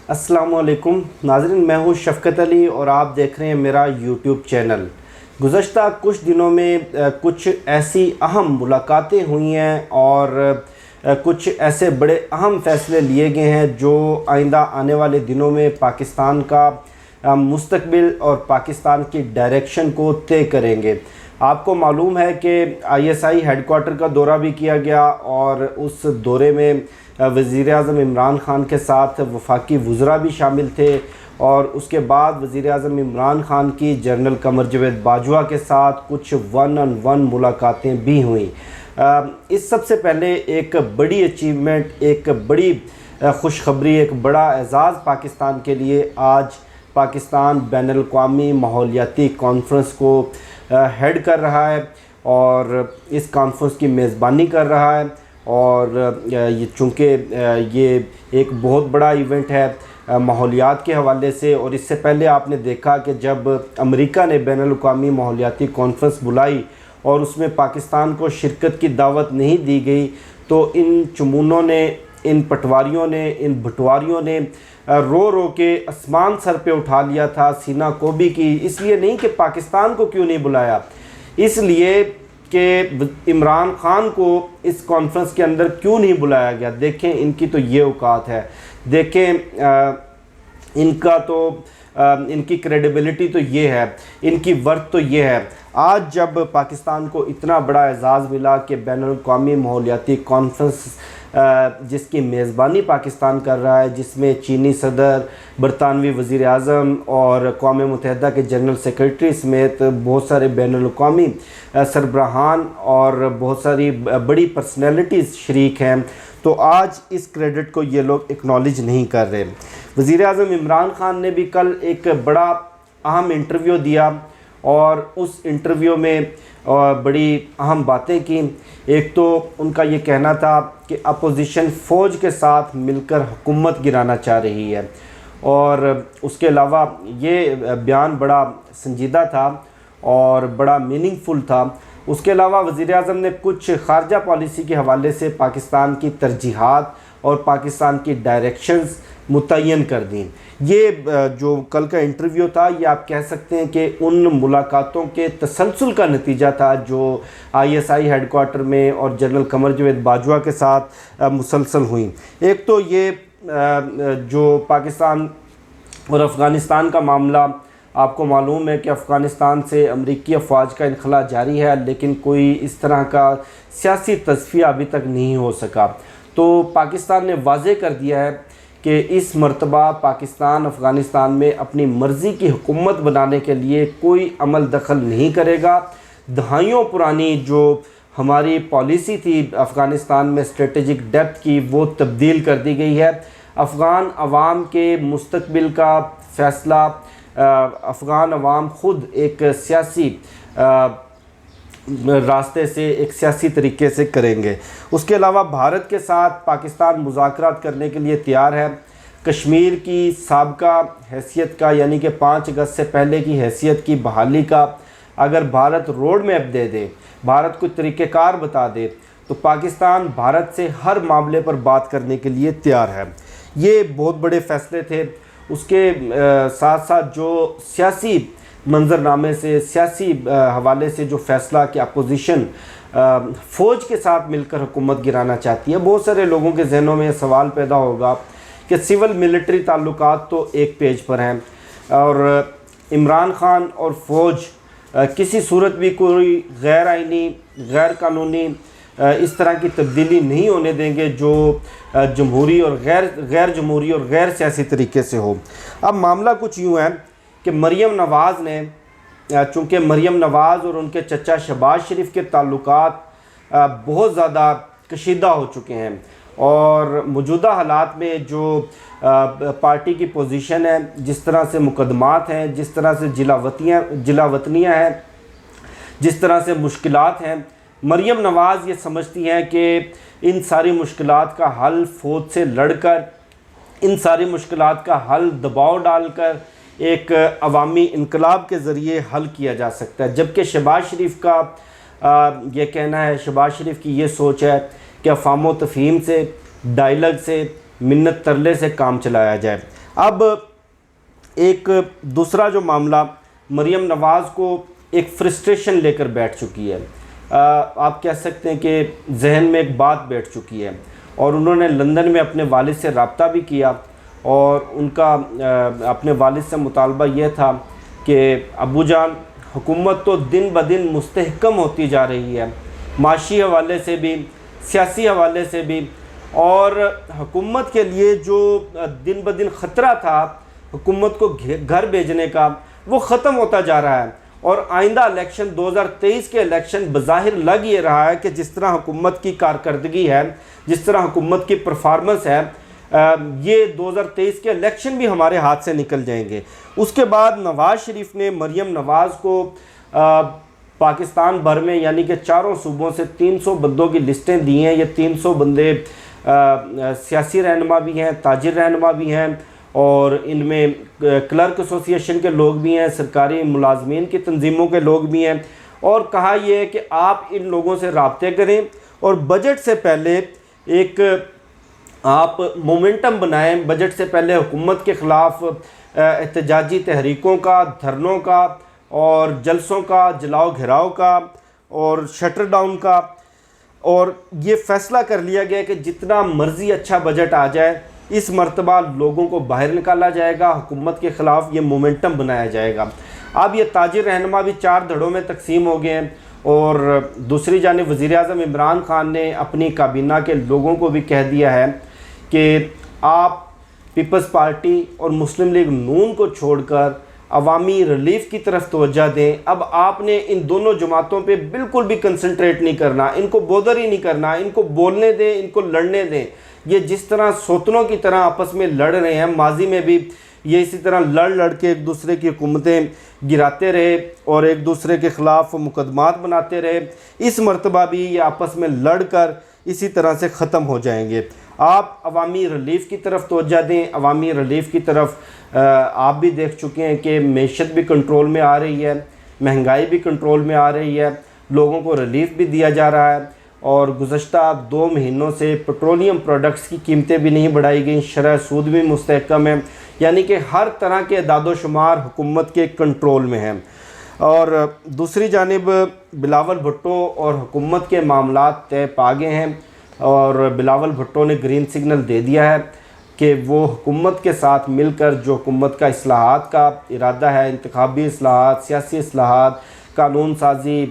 السلام علیکم ناظرین، میں ہوں شفقت علی اور آپ دیکھ رہے ہیں میرا یوٹیوب چینل۔ گزشتہ کچھ دنوں میں کچھ ایسی اہم ملاقاتیں ہوئی ہیں اور کچھ ایسے بڑے اہم فیصلے لیے گئے ہیں جو آئندہ آنے والے دنوں میں پاکستان کا مستقبل اور پاکستان کی ڈائریکشن کو طے کریں گے۔ آپ کو معلوم ہے کہ ISI ہیڈ کوارٹر کا دورہ بھی کیا گیا اور اس دورے میں وزیر اعظم عمران خان کے ساتھ وفاقی وزراء بھی شامل تھے، اور اس کے بعد وزیر اعظم عمران خان کی جنرل قمر جاوید باجوہ کے ساتھ کچھ 1-on-1 ملاقاتیں بھی ہوئیں۔ اس سب سے پہلے ایک بڑی اچیومنٹ، ایک بڑی خوشخبری، ایک بڑا اعزاز پاکستان کے لیے آج پاکستان بین الاقوامی ماحولیاتی کانفرنس کو ہیڈ کر رہا ہے اور اس کانفرنس کی میزبانی کر رہا ہے، اور یہ چونکہ یہ ایک بہت بڑا ایونٹ ہے ماحولیات کے حوالے سے، اور اس سے پہلے آپ نے دیکھا کہ جب امریکہ نے بین الاقوامی ماحولیاتی کانفرنس بلائی اور اس میں پاکستان کو شرکت کی دعوت نہیں دی گئی تو ان چمونوں نے، ان پٹواریوں نے، ان بھٹواریوں نے رو رو کے آسمان سر پہ اٹھا لیا تھا، سینہ کوبی کی، اس لیے نہیں کہ پاکستان کو کیوں نہیں بلایا، اس لیے کہ عمران خان کو اس کانفرنس کے اندر کیوں نہیں بلایا گیا۔ دیکھیں ان کی تو یہ اوقات ہے، دیکھیں ان کا تو ان کی کریڈیبلٹی تو یہ ہے، ان کی ورتھ تو یہ ہے۔ آج جب پاکستان کو اتنا بڑا اعزاز ملا کہ بین الاقوامی ماحولیاتی کانفرنس جس کی میزبانی پاکستان کر رہا ہے، جس میں چینی صدر، برطانوی وزیر اعظم اور اقوام متحدہ کے جنرل سیکرٹری سمیت بہت سارے بین الاقوامی سربراہان اور بہت ساری بڑی پرسنالٹیز شریک ہیں، تو آج اس کریڈٹ کو یہ لوگ اکنالج نہیں کر رہے۔ وزیر اعظم عمران خان نے بھی کل ایک بڑا اہم انٹرویو دیا اور اس انٹرویو میں بڑی اہم باتیں کی۔ ایک تو ان کا یہ کہنا تھا کہ اپوزیشن فوج کے ساتھ مل کر حکومت گرانا چاہ رہی ہے، اور اس کے علاوہ یہ بیان بڑا سنجیدہ تھا اور بڑا میننگ فل تھا۔ اس کے علاوہ وزیر اعظم نے کچھ خارجہ پالیسی کے حوالے سے پاکستان کی ترجیحات اور پاکستان کی ڈائریکشنز متعین کر دیں۔ یہ جو کل کا انٹرویو تھا، یہ آپ کہہ سکتے ہیں کہ ان ملاقاتوں کے تسلسل کا نتیجہ تھا جو ISI ہیڈ کوارٹر میں اور جنرل قمر جاوید باجوہ کے ساتھ مسلسل ہوئیں۔ ایک تو یہ جو پاکستان اور افغانستان کا معاملہ، آپ کو معلوم ہے کہ افغانستان سے امریکی افواج کا انخلاء جاری ہے، لیکن کوئی اس طرح کا سیاسی تصفیہ ابھی تک نہیں ہو سکا۔ تو پاکستان نے واضح کر دیا ہے کہ اس مرتبہ پاکستان افغانستان میں اپنی مرضی کی حکومت بنانے کے لیے کوئی عمل دخل نہیں کرے گا۔ دہائیوں پرانی جو ہماری پالیسی تھی افغانستان میں اسٹریٹجک ڈیپتھ کی، وہ تبدیل کر دی گئی ہے۔ افغان عوام کے مستقبل کا فیصلہ افغان عوام خود ایک سیاسی راستے سے، ایک سیاسی طریقے سے کریں گے۔ اس کے علاوہ بھارت کے ساتھ پاکستان مذاکرات کرنے کے لیے تیار ہے۔ کشمیر کی سابقہ حیثیت کا، یعنی کہ 5 اگست سے پہلے کی حیثیت کی بحالی کا اگر بھارت روڈ میپ دے دے، بھارت کو طریقہ کار بتا دے، تو پاکستان بھارت سے ہر معاملے پر بات کرنے کے لیے تیار ہے۔ یہ بہت بڑے فیصلے تھے۔ اس کے ساتھ ساتھ جو سیاسی منظرنامے سے، سیاسی حوالے سے جو فیصلہ کہ اپوزیشن فوج کے ساتھ مل کر حکومت گرانا چاہتی ہے، بہت سارے لوگوں کے ذہنوں میں یہ سوال پیدا ہوگا کہ سول ملٹری تعلقات تو ایک پیج پر ہیں، اور عمران خان اور فوج کسی صورت بھی کوئی غیر آئینی، غیر قانونی اس طرح کی تبدیلی نہیں ہونے دیں گے جو جمہوری اور غیر جمہوری اور غیر سیاسی طریقے سے ہو۔ اب معاملہ کچھ یوں ہے کہ مریم نواز نے، چونکہ مریم نواز اور ان کے چچا شہباز شریف کے تعلقات بہت زیادہ کشیدہ ہو چکے ہیں، اور موجودہ حالات میں جو پارٹی کی پوزیشن ہے، جس طرح سے مقدمات ہیں، جس طرح سے جلا وطنیاں ہیں، جس طرح سے مشکلات ہیں، مریم نواز یہ سمجھتی ہیں کہ ان ساری مشکلات کا حل فوج سے لڑ کر، ان ساری مشکلات کا حل دباؤ ڈال کر ایک عوامی انقلاب کے ذریعے حل کیا جا سکتا ہے، جبکہ شہباز شریف کا یہ کہنا ہے، شہباز شریف کی یہ سوچ ہے کہ افہام و تفہیم سے، ڈائلاگ سے، منت ترلے سے کام چلایا جائے۔ اب ایک دوسرا جو معاملہ، مریم نواز کو ایک فرسٹریشن لے کر بیٹھ چکی ہے، آپ کہہ سکتے ہیں کہ ذہن میں ایک بات بیٹھ چکی ہے، اور انہوں نے لندن میں اپنے والد سے رابطہ بھی کیا، اور ان کا اپنے والد سے مطالبہ یہ تھا کہ ابو جان، حکومت تو دن بدن مستحکم ہوتی جا رہی ہے، معاشی حوالے سے بھی، سیاسی حوالے سے بھی، اور حکومت کے لیے جو دن بدن خطرہ تھا حکومت کو گھر بھیجنے کا، وہ ختم ہوتا جا رہا ہے، اور آئندہ الیکشن 2023 کے الیکشن بظاہر لگ یہ رہا ہے کہ جس طرح حکومت کی کارکردگی ہے، جس طرح حکومت کی پرفارمنس ہے، یہ 2023 کے الیکشن بھی ہمارے ہاتھ سے نکل جائیں گے۔ اس کے بعد نواز شریف نے مریم نواز کو پاکستان بھر میں یعنی کہ 4 صوبوں سے 300 بندوں کی لسٹیں دی ہیں۔ یہ 300 بندے سیاسی رہنما بھی ہیں، تاجر رہنما بھی ہیں، اور ان میں کلرک ایسوسی ایشن کے لوگ بھی ہیں، سرکاری ملازمین کی تنظیموں کے لوگ بھی ہیں، اور کہا یہ ہے کہ آپ ان لوگوں سے رابطے کریں اور بجٹ سے پہلے ایک آپ مومنٹم بنائیں، بجٹ سے پہلے حکومت کے خلاف احتجاجی تحریکوں کا، دھرنوں کا، اور جلسوں کا، جلاؤ گھیراؤ کا، اور شٹر ڈاؤن کا، اور یہ فیصلہ کر لیا گیا کہ جتنا مرضی اچھا بجٹ آ جائے، اس مرتبہ لوگوں کو باہر نکالا جائے گا، حکومت کے خلاف یہ مومنٹم بنایا جائے گا۔ اب یہ تاجر رہنما بھی 4 دھڑوں میں تقسیم ہو گئے ہیں، اور دوسری جانب وزیر اعظم عمران خان نے اپنی کابینہ کے لوگوں کو بھی کہہ دیا ہے کہ آپ پیپلز پارٹی اور مسلم لیگ نون کو چھوڑ کر عوامی ریلیف کی طرف توجہ دیں۔ اب آپ نے ان دونوں جماعتوں پہ بالکل بھی کنسنٹریٹ نہیں کرنا، ان کو بودر ہی نہیں کرنا، ان کو بولنے دیں، ان کو لڑنے دیں۔ یہ جس طرح سوتنوں کی طرح آپس میں لڑ رہے ہیں، ماضی میں بھی یہ اسی طرح لڑ کے ایک دوسرے کی حکومتیں گراتے رہے اور ایک دوسرے کے خلاف مقدمات بناتے رہے، اس مرتبہ بھی یہ آپس میں لڑ کر اسی طرح سے ختم ہو جائیں گے۔ آپ عوامی ریلیف کی طرف توجہ دیں، عوامی ریلیف کی طرف آپ بھی دیکھ چکے ہیں کہ معیشت بھی کنٹرول میں آ رہی ہے، مہنگائی بھی کنٹرول میں آ رہی ہے، لوگوں کو ریلیف بھی دیا جا رہا ہے، اور گزشتہ 2 مہینوں سے پیٹرولیم پروڈکٹس کی قیمتیں بھی نہیں بڑھائی گئیں، شرح سود بھی مستحکم ہے، یعنی کہ ہر طرح کے اعداد و شمار حکومت کے کنٹرول میں ہیں۔ اور دوسری جانب بلاول بھٹو اور حکومت کے معاملات طے پا گئے ہیں، اور بلاول بھٹو نے گرین سگنل دے دیا ہے کہ وہ حکومت کے ساتھ مل کر جو حکومت کا اصلاحات کا ارادہ ہے، انتخابی اصلاحات، سیاسی اصلاحات، قانون سازی،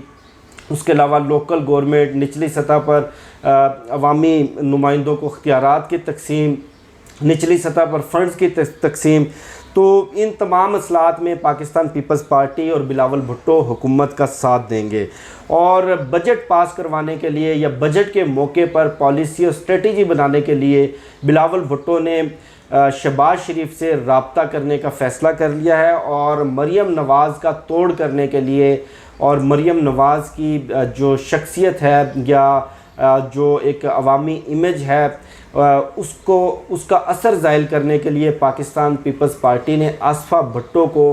اس کے علاوہ لوکل گورنمنٹ، نچلی سطح پر عوامی نمائندوں کو اختیارات کی تقسیم، نچلی سطح پر فنڈز کی تقسیم، تو ان تمام اصلاحات میں پاکستان پیپلز پارٹی اور بلاول بھٹو حکومت کا ساتھ دیں گے۔ اور بجٹ پاس کروانے کے لیے یا بجٹ کے موقع پر پالیسی اور اسٹریٹجی بنانے کے لیے بلاول بھٹو نے شہباز شریف سے رابطہ کرنے کا فیصلہ کر لیا ہے، اور مریم نواز کا توڑ کرنے کے لیے اور مریم نواز کی جو شخصیت ہے یا جو ایک عوامی امیج ہے اس کا اثر زائل کرنے کے لیے پاکستان پیپلز پارٹی نے آصفہ بھٹو کو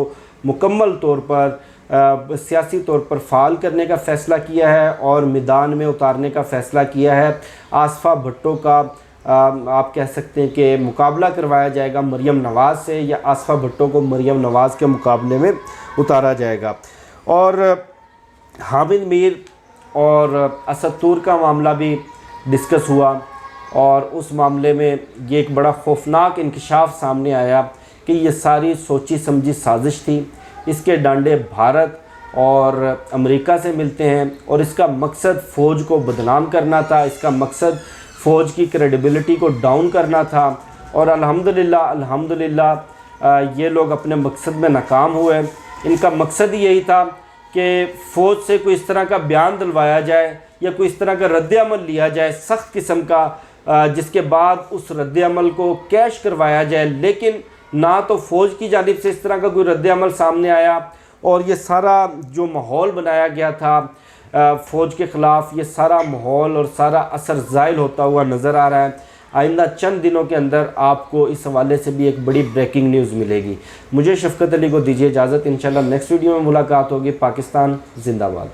مکمل طور پر سیاسی طور پر فعال کرنے کا فیصلہ کیا ہے اور میدان میں اتارنے کا فیصلہ کیا ہے۔ آصفہ بھٹو کا آپ کہہ سکتے ہیں کہ مقابلہ کروایا جائے گا مریم نواز سے، یا آصفہ بھٹو کو مریم نواز کے مقابلے میں اتارا جائے گا۔ اور حامد میر اور اسد طور کا معاملہ بھی ڈسکس ہوا، اور اس معاملے میں یہ ایک بڑا خوفناک انکشاف سامنے آیا کہ یہ ساری سوچی سمجھی سازش تھی۔ اس کے ڈانڈے بھارت اور امریکہ سے ملتے ہیں، اور اس کا مقصد فوج کو بدنام کرنا تھا، اس کا مقصد فوج کی کریڈیبلٹی کو ڈاؤن کرنا تھا، اور الحمدللہ یہ لوگ اپنے مقصد میں ناکام ہوئے۔ ان کا مقصد یہی تھا کہ فوج سے کوئی اس طرح کا بیان دلوایا جائے یا کوئی اس طرح کا رد عمل لیا جائے سخت قسم کا، جس کے بعد اس رد عمل کو کیش کروایا جائے، لیکن نہ تو فوج کی جانب سے اس طرح کا کوئی رد عمل سامنے آیا، اور یہ سارا جو ماحول بنایا گیا تھا فوج کے خلاف، یہ سارا ماحول اور سارا اثر زائل ہوتا ہوا نظر آ رہا ہے۔ آئندہ چند دنوں کے اندر آپ کو اس حوالے سے بھی ایک بڑی بریکنگ نیوز ملے گی۔ مجھے شفقت علی کو دیجیے اجازت، انشاءاللہ نیکسٹ ویڈیو میں ملاقات ہوگی۔ پاکستان زندہ باد۔